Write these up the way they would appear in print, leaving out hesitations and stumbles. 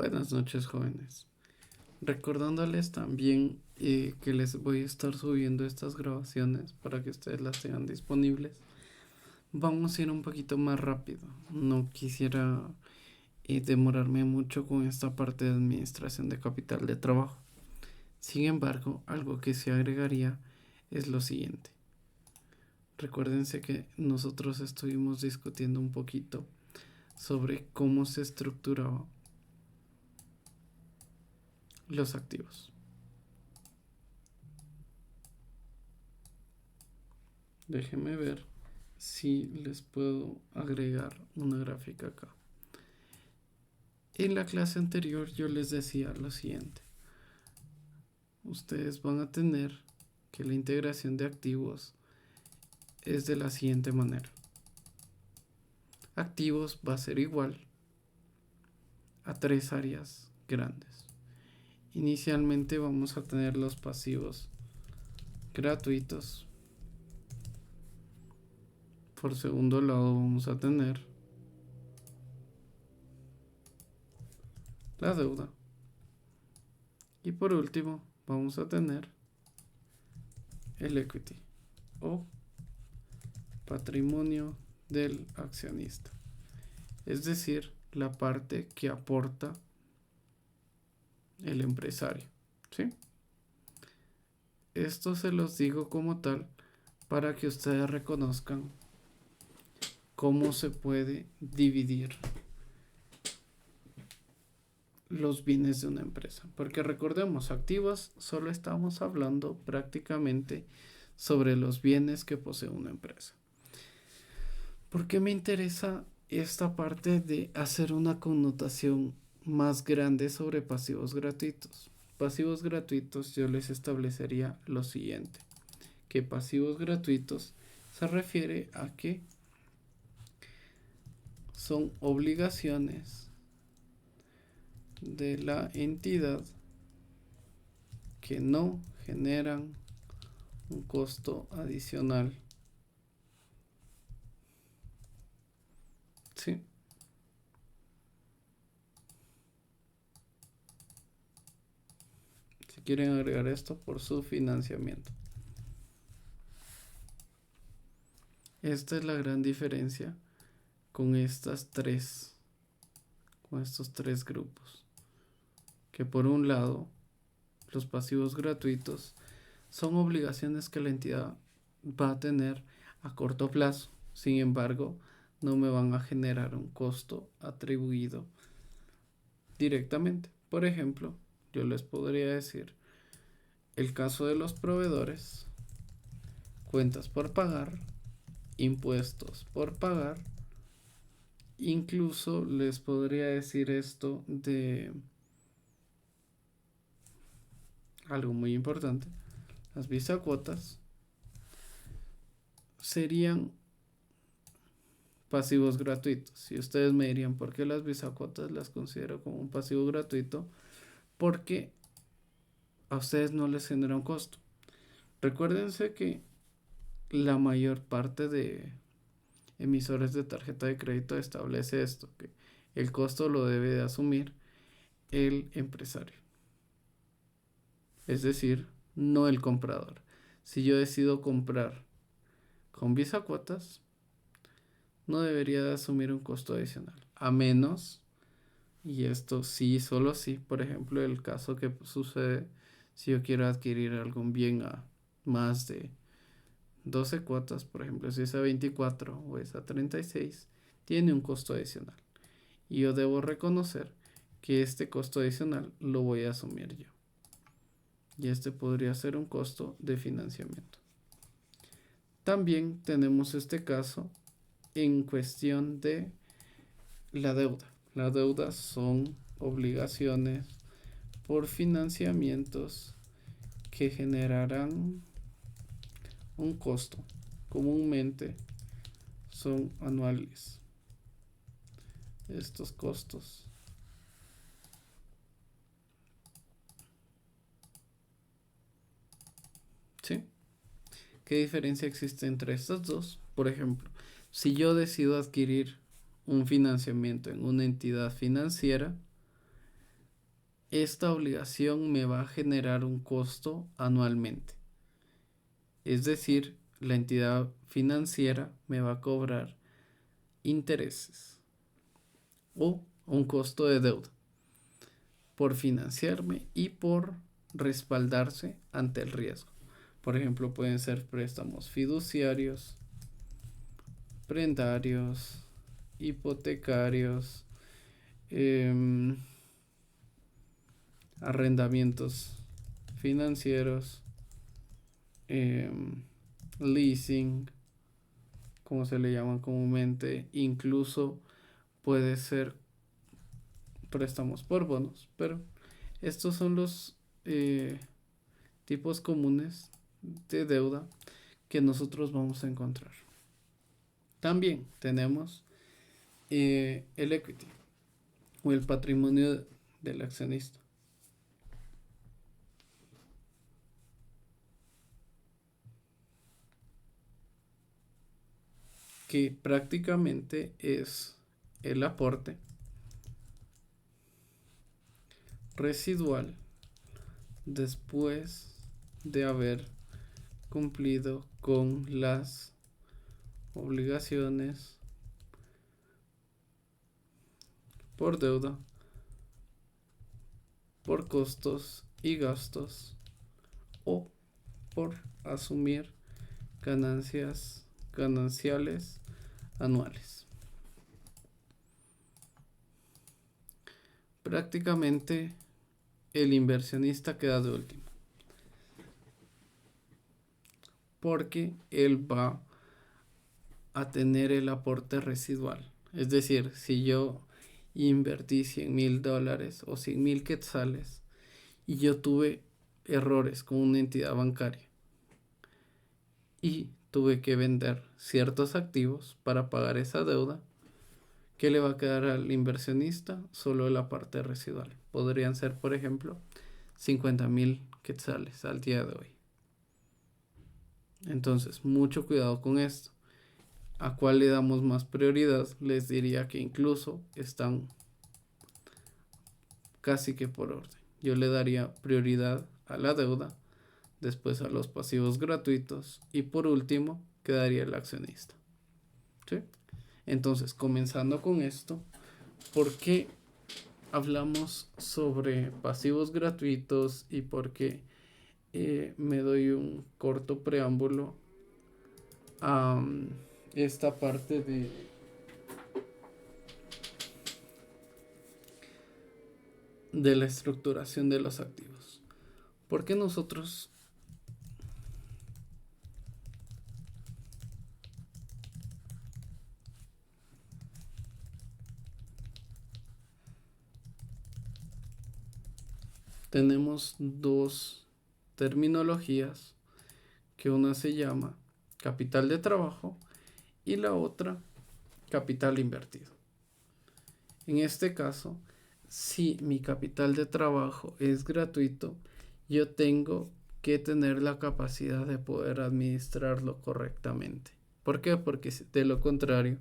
Buenas noches, jóvenes. Recordándoles también que les voy a estar subiendo estas grabaciones para que ustedes las tengan disponibles. Vamos a ir un poquito más rápido. No quisiera demorarme mucho con esta parte de administración de capital de trabajo. Sin embargo, algo que se agregaría es lo siguiente. Recuérdense que nosotros estuvimos discutiendo un poquito sobre cómo se estructuraba los activos. Déjenme ver si les puedo agregar una gráfica acá. En la clase anterior yo les decía lo siguiente. Ustedes van a tener que la integración de activos es de la siguiente manera. Activos va a ser igual a tres áreas grandes. Inicialmente vamos a tener los pasivos gratuitos. Por segundo lado vamos a tener la deuda. Y por último vamos a tener el equity o patrimonio del accionista. Es decir, la parte que aporta el empresario. ¿Sí? Esto se los digo como tal para que ustedes reconozcan cómo se puede dividir los bienes de una empresa. Porque recordemos, activos solo estamos hablando prácticamente sobre los bienes que posee una empresa. ¿Por qué me interesa esta parte de hacer una connotación más grande sobre pasivos gratuitos? Pasivos gratuitos yo les establecería lo siguiente, que pasivos gratuitos se refiere a que son obligaciones de la entidad que no generan un costo adicional. ¿Sí? Si quieren agregar esto por su financiamiento. Esta es la gran diferencia con estos tres grupos. Que por un lado, los pasivos gratuitos son obligaciones que la entidad va a tener a corto plazo. Sin embargo, no me van a generar un costo atribuido directamente. Por ejemplo, yo les podría decir el caso de los proveedores, cuentas por pagar, impuestos por pagar. Incluso les podría decir esto de algo muy importante. Las bisacuotas serían pasivos gratuitos. Y ustedes me dirían, ¿por qué las bisacuotas las considero como un pasivo gratuito? Porque a ustedes no les genera un costo. Recuérdense que la mayor parte de emisores de tarjeta de crédito establece esto, que el costo lo debe de asumir el empresario. Es decir, no el comprador. Si yo decido comprar con bisacuotas, no debería de asumir un costo adicional. A menos, y esto sí, solo sí, por ejemplo, el caso que sucede si yo quiero adquirir algún bien a más de 12 cuotas, por ejemplo, si es a 24 o es a 36, tiene un costo adicional. Y yo debo reconocer que este costo adicional lo voy a asumir yo. Y este podría ser un costo de financiamiento. También tenemos este caso en cuestión de la deuda. La deuda son obligaciones por financiamientos que generarán un costo. Comúnmente son anuales. Estos costos. ¿Sí? ¿Qué diferencia existe entre estas dos? Por ejemplo, si yo decido adquirir un financiamiento en una entidad financiera, esta obligación me va a generar un costo anualmente. Es decir, la entidad financiera me va a cobrar intereses o un costo de deuda por financiarme y por respaldarse ante el riesgo. Por ejemplo, pueden ser préstamos fiduciarios, prendarios, hipotecarios, arrendamientos financieros, leasing, como se le llaman comúnmente, incluso puede ser préstamos por bonos, pero estos son los tipos comunes de deuda que nosotros vamos a encontrar. También tenemos el equity o el patrimonio del accionista, que prácticamente es el aporte residual después de haber cumplido con las obligaciones por deuda, por costos y gastos o por asumir gananciales anuales. Prácticamente el inversionista queda de último, porque él va a tener el aporte residual. Es decir, si yo invertí $100,000 o 100,000 quetzales y yo tuve errores con una entidad bancaria y tuve que vender ciertos activos para pagar esa deuda, ¿qué le va a quedar al inversionista? Solo la parte residual. Podrían ser, por ejemplo, 50,000 quetzales al día de hoy. Entonces, mucho cuidado con esto. ¿A cuál le damos más prioridad? Les diría que incluso están casi que por orden. Yo le daría prioridad a la deuda, después a los pasivos gratuitos y por último quedaría el accionista. ¿Sí? Entonces, comenzando con esto, ¿por qué hablamos sobre pasivos gratuitos y por qué me doy un corto preámbulo a esta parte de la estructuración de los activos? Porque nosotros tenemos dos terminologías, que una se llama capital de trabajo y la otra capital invertido. En este caso, si mi capital de trabajo es gratuito, yo tengo que tener la capacidad de poder administrarlo correctamente. ¿Por qué? Porque de lo contrario,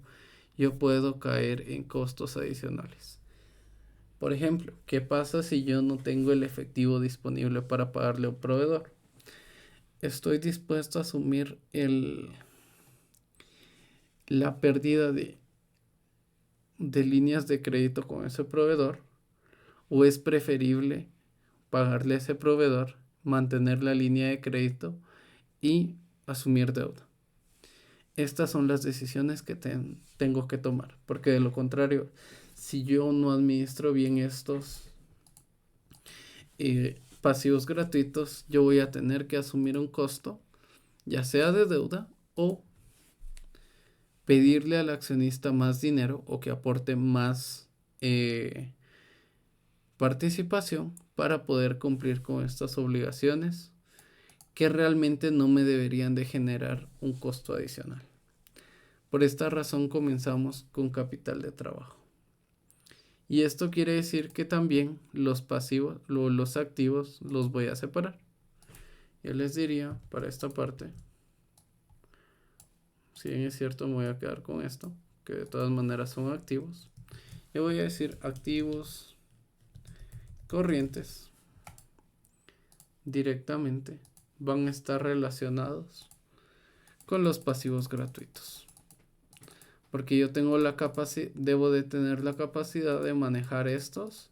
yo puedo caer en costos adicionales. Por ejemplo, ¿qué pasa si yo no tengo el efectivo disponible para pagarle a un proveedor? Estoy dispuesto a asumir la pérdida de líneas de crédito con ese proveedor, o es preferible pagarle a ese proveedor, mantener la línea de crédito y asumir deuda. Estas son las decisiones que tengo que tomar, porque de lo contrario, si yo no administro bien estos pasivos gratuitos, yo voy a tener que asumir un costo, ya sea de deuda o pedirle al accionista más dinero o que aporte más participación para poder cumplir con estas obligaciones que realmente no me deberían de generar un costo adicional. Por esta razón comenzamos con capital de trabajo. Y esto quiere decir que también los pasivos, los activos los voy a separar. Yo les diría para esta parte, si bien es cierto me voy a quedar con esto, que de todas maneras son activos. Yo voy a decir activos corrientes directamente van a estar relacionados con los pasivos gratuitos. Porque yo tengo la capacidad, debo de tener la capacidad de manejar estos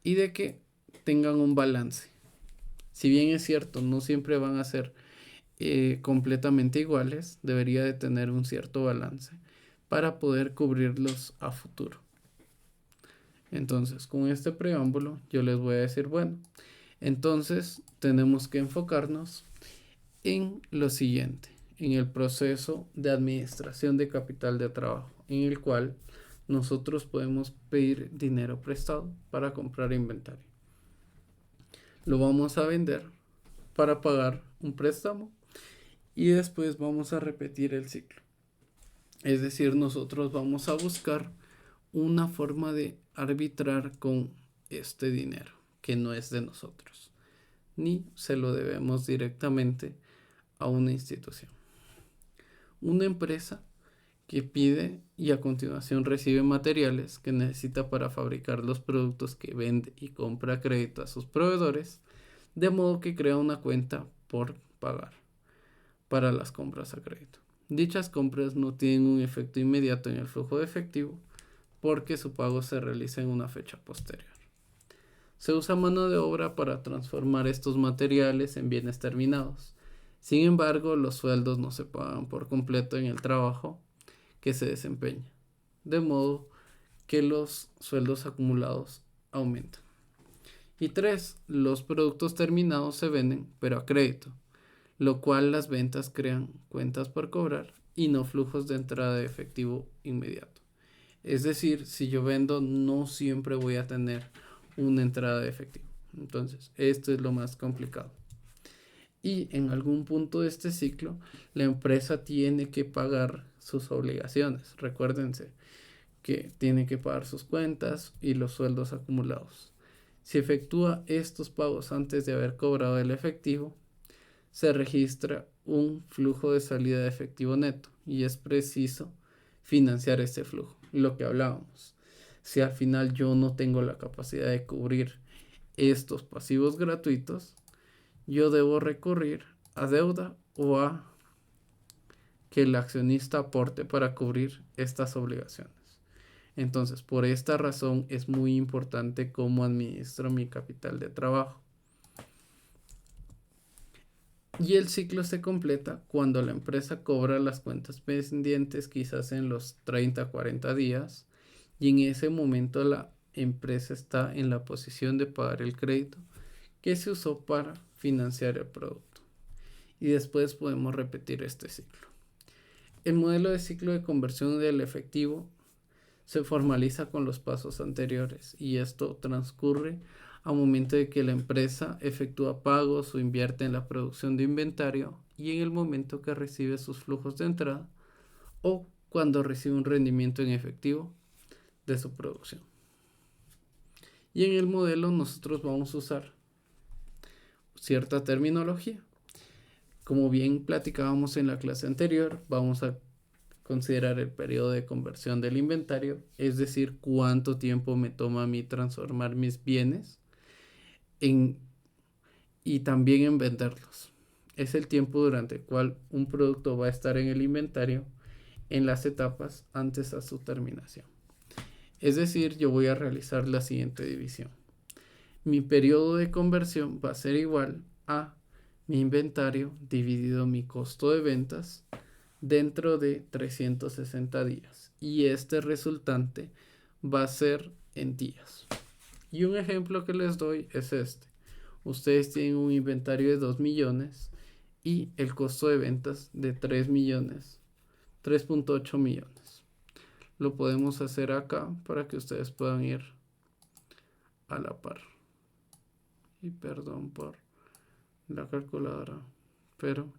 y de que tengan un balance. Si bien es cierto, no siempre van a ser completamente iguales, debería de tener un cierto balance para poder cubrirlos a futuro. Entonces, con este preámbulo, yo les voy a decir, bueno, entonces tenemos que enfocarnos en lo siguiente, en el proceso de administración de capital de trabajo, en el cual nosotros podemos pedir dinero prestado para comprar inventario. Lo vamos a vender para pagar un préstamo y después vamos a repetir el ciclo. Es decir, nosotros vamos a buscar una forma de arbitrar con este dinero que no es de nosotros, ni se lo debemos directamente a una institución. Una empresa que pide y a continuación recibe materiales que necesita para fabricar los productos que vende y compra a crédito a sus proveedores, de modo que crea una cuenta por pagar para las compras a crédito. Dichas compras no tienen un efecto inmediato en el flujo de efectivo porque su pago se realiza en una fecha posterior. Se usa mano de obra para transformar estos materiales en bienes terminados. Sin embargo, los sueldos no se pagan por completo en el trabajo que se desempeña, de modo que los sueldos acumulados aumentan. Y 3. Los productos terminados se venden, pero a crédito, lo cual las ventas crean cuentas por cobrar y no flujos de entrada de efectivo inmediato. Es decir, si yo vendo, no siempre voy a tener una entrada de efectivo. Entonces, esto es lo más complicado. Y en algún punto de este ciclo, la empresa tiene que pagar sus obligaciones. Recuérdense que tiene que pagar sus cuentas y los sueldos acumulados. Si efectúa estos pagos antes de haber cobrado el efectivo, se registra un flujo de salida de efectivo neto y es preciso financiar este flujo. Lo que hablábamos. Si al final yo no tengo la capacidad de cubrir estos pasivos gratuitos, yo debo recurrir a deuda o a que el accionista aporte para cubrir estas obligaciones. Entonces, por esta razón es muy importante cómo administro mi capital de trabajo. Y el ciclo se completa cuando la empresa cobra las cuentas pendientes, quizás en los 30, 40 días, y en ese momento la empresa está en la posición de pagar el crédito que se usó para financiar el producto. Y después podemos repetir este ciclo. El modelo de ciclo de conversión del efectivo se formaliza con los pasos anteriores y esto transcurre a momento de que la empresa efectúa pagos o invierte en la producción de inventario y en el momento que recibe sus flujos de entrada o cuando recibe un rendimiento en efectivo de su producción. Y en el modelo nosotros vamos a usar cierta terminología. Como bien platicábamos en la clase anterior, vamos a considerar el periodo de conversión del inventario, es decir, cuánto tiempo me toma a mí transformar mis bienes y también en venderlos. Es el tiempo durante el cual un producto va a estar en el inventario en las etapas antes a su terminación. Es decir, yo voy a realizar la siguiente división. Mi periodo de conversión va a ser igual a mi inventario dividido mi costo de ventas dentro de 360 días. Y este resultante va a ser en días. Y un ejemplo que les doy es este. Ustedes tienen un inventario de 2 millones y el costo de ventas de 3 millones, 3.8 millones. Lo podemos hacer acá para que ustedes puedan ir a la par. Y perdón por la calculadora, pero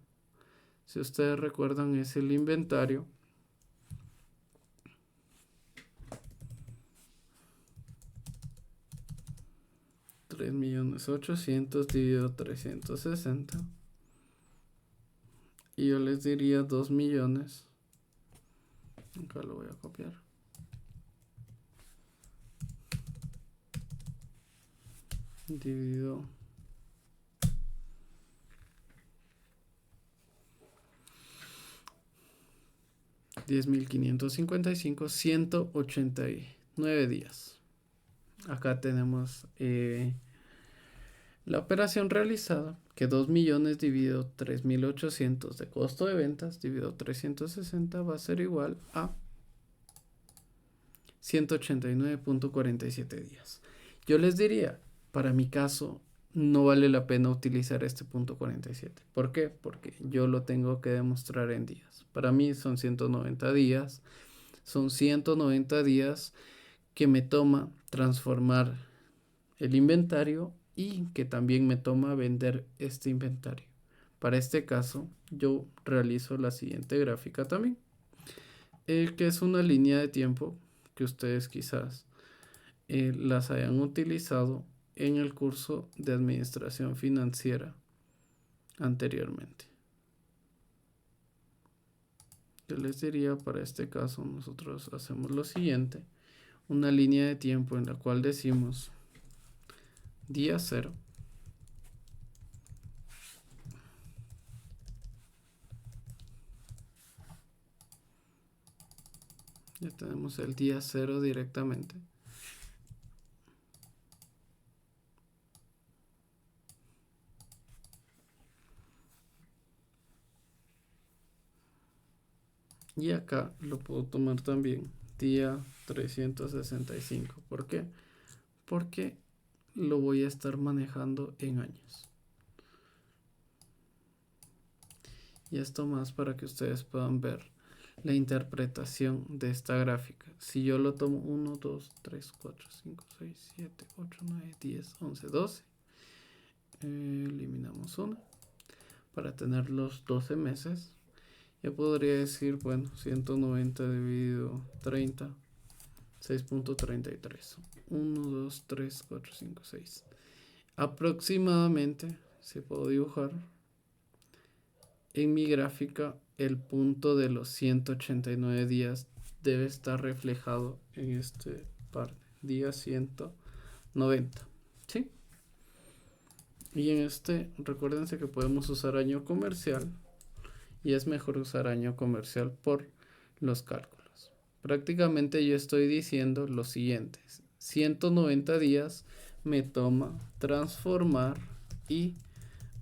si ustedes recuerdan es el inventario $3.800.000 dividido 360 y yo les diría 2 millones. Acá lo voy a copiar. dividido 10.555, 189 días. Acá tenemos la operación realizada, que 2 millones dividido 3.800 de costo de ventas dividido 360 va a ser igual a 189.47 días. Yo les diría, para mi caso, no vale la pena utilizar este punto 47. ¿Por qué? Porque yo lo tengo que demostrar en días. Para mí son 190 días. Son 190 días que me toma transformar el inventario y que también me toma vender este inventario. Para este caso, yo realizo la siguiente gráfica también, que es una línea de tiempo que ustedes quizás las hayan utilizado en el curso de administración financiera anteriormente. Yo les diría, para este caso nosotros hacemos lo siguiente, una línea de tiempo en la cual decimos día 0, ya tenemos el día 0 directamente. Y acá lo puedo tomar también día 365. ¿Por qué? Porque lo voy a estar manejando en años. Y esto más para que ustedes puedan ver la interpretación de esta gráfica. Si yo lo tomo 1, 2, 3, 4, 5, 6, 7, 8, 9, 10, 11, 12. Eliminamos 1 para tener los 12 meses. Yo podría decir, bueno, 190 dividido 30, 6.33. 1, 2, 3, 4, 5, 6. Aproximadamente, si puedo dibujar, en mi gráfica el punto de los 189 días debe estar reflejado en este par, día 190. ¿Sí? Y en este, recuérdense que podemos usar año comercial. Y es mejor usar año comercial por los cálculos. Prácticamente yo estoy diciendo lo siguiente: 190 días me toma transformar y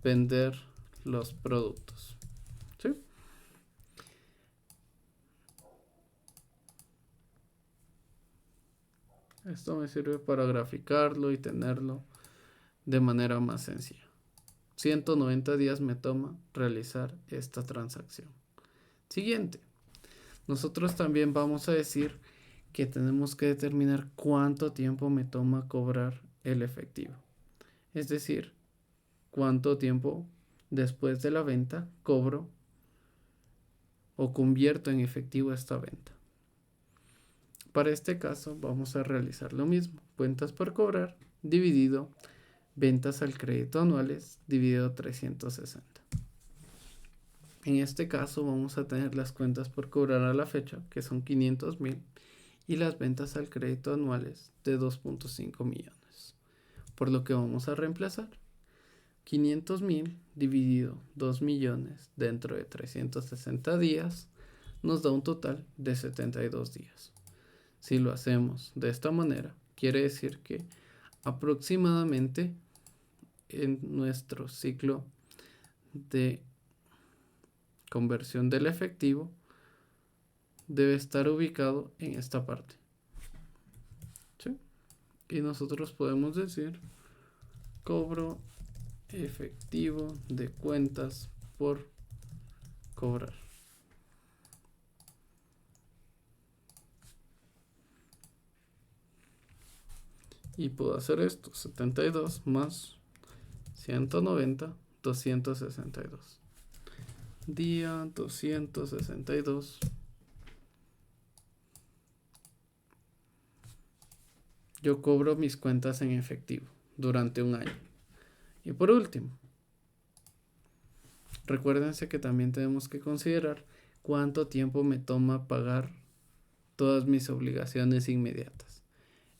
vender los productos. ¿Sí? Esto me sirve para graficarlo y tenerlo de manera más sencilla. 190 días me toma realizar esta transacción. Siguiente. Nosotros también vamos a decir que tenemos que determinar cuánto tiempo me toma cobrar el efectivo. Es decir, cuánto tiempo después de la venta cobro o convierto en efectivo esta venta. Para este caso vamos a realizar lo mismo. Cuentas por cobrar dividido ventas al crédito anuales dividido 360. En este caso vamos a tener las cuentas por cobrar a la fecha, que son 500.000, y las ventas al crédito anuales de 2.5 millones. Por lo que vamos a reemplazar 500.000 dividido 2 millones dentro de 360 días nos da un total de 72 días. Si lo hacemos de esta manera, quiere decir que aproximadamente en nuestro ciclo de conversión del efectivo debe estar ubicado en esta parte. ¿Sí? Y nosotros podemos decir cobro efectivo de cuentas por cobrar. Y puedo hacer esto: 72 más 190, 262. Día 262. Yo cobro mis cuentas en efectivo durante un año. Y por último, recuérdense que también tenemos que considerar cuánto tiempo me toma pagar todas mis obligaciones inmediatas.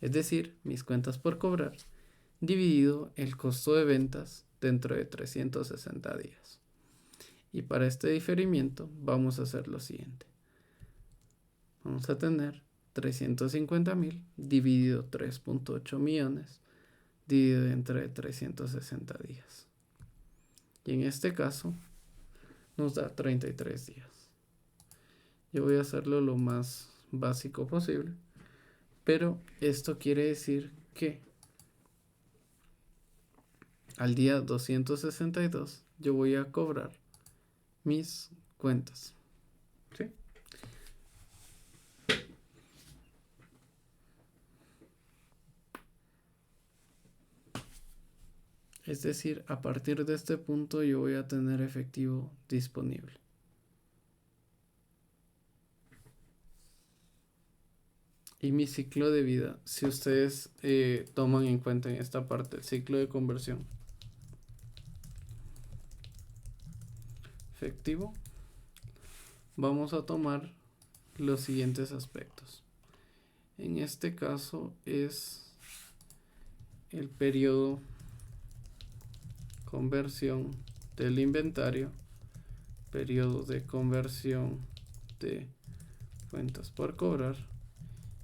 Es decir, mis cuentas por cobrar dividido el costo de ventas dentro de 360 días. Y para este diferimiento vamos a hacer lo siguiente. Vamos a tener 350.000 dividido 3.8 millones dividido entre 360 días. Y en este caso nos da 33 días. Yo voy a hacerlo lo más básico posible, pero esto quiere decir que al día 262 yo voy a cobrar mis cuentas. ¿Sí? Es decir, a partir de este punto yo voy a tener efectivo disponible. Y mi ciclo de vida, si ustedes toman en cuenta en esta parte el ciclo de conversión efectivo, vamos a tomar los siguientes aspectos. En este caso es el periodo conversión del inventario, periodo de conversión de cuentas por cobrar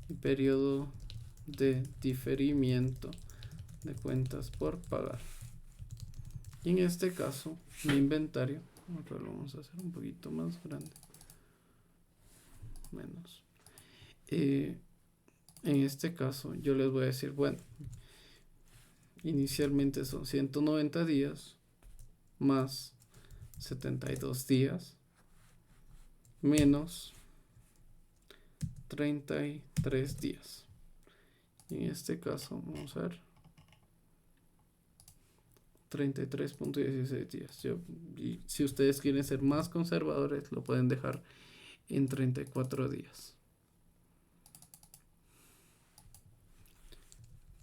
y periodo de diferimiento de cuentas por pagar. Y en este caso mi inventario, lo vamos a hacer un poquito más grande, menos. En este caso yo les voy a decir, bueno, inicialmente son 190 días más 72 días menos 33 días. En este caso vamos a ver 33.16 días. Y si ustedes quieren ser más conservadores, lo pueden dejar en 34 días.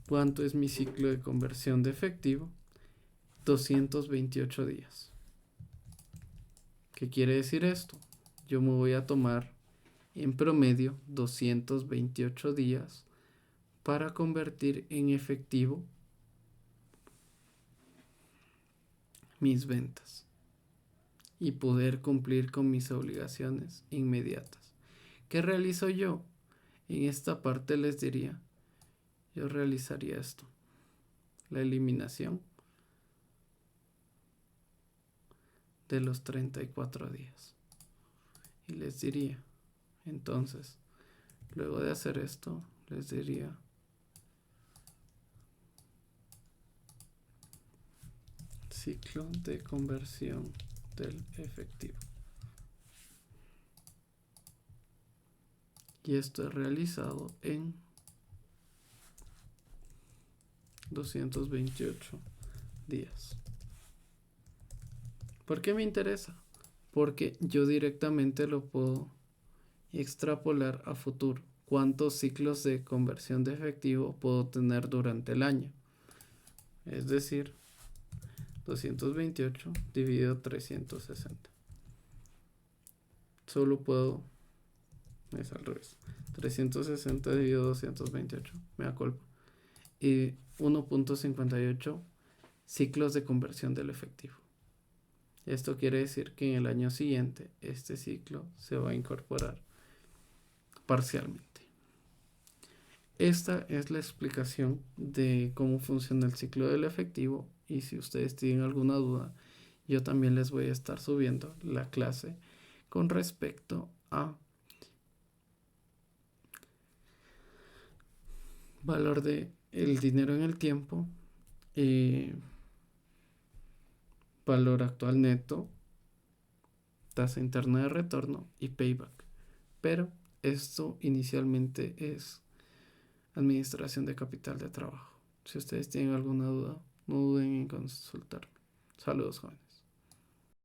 ¿Cuánto es mi ciclo de conversión de efectivo? 228 días. ¿Qué quiere decir esto? Yo me voy a tomar en promedio 228 días para convertir en efectivo mis ventas y poder cumplir con mis obligaciones inmediatas. ¿Qué realizo yo? En esta parte les diría, yo realizaría esto, la eliminación de los 34 días. Y les diría, entonces, luego de hacer esto, les diría ciclo de conversión del efectivo. Y esto es realizado en 228 días. ¿Por qué me interesa? Porque yo directamente lo puedo extrapolar a futuro. ¿Cuántos ciclos de conversión de efectivo puedo tener durante el año? Es decir, 228 dividido 360. Solo puedo, es al revés, 360 dividido 228, me da culpa. Y 1.58 ciclos de conversión del efectivo. Esto quiere decir que en el año siguiente este ciclo se va a incorporar parcialmente. Esta es la explicación de cómo funciona el ciclo del efectivo, y si ustedes tienen alguna duda, yo también les voy a estar subiendo la clase con respecto a valor de el dinero en el tiempo, valor actual neto, tasa interna de retorno y payback. Pero esto inicialmente es administración de capital de trabajo. Si ustedes tienen alguna duda, no duden en consultarme. Saludos, jóvenes.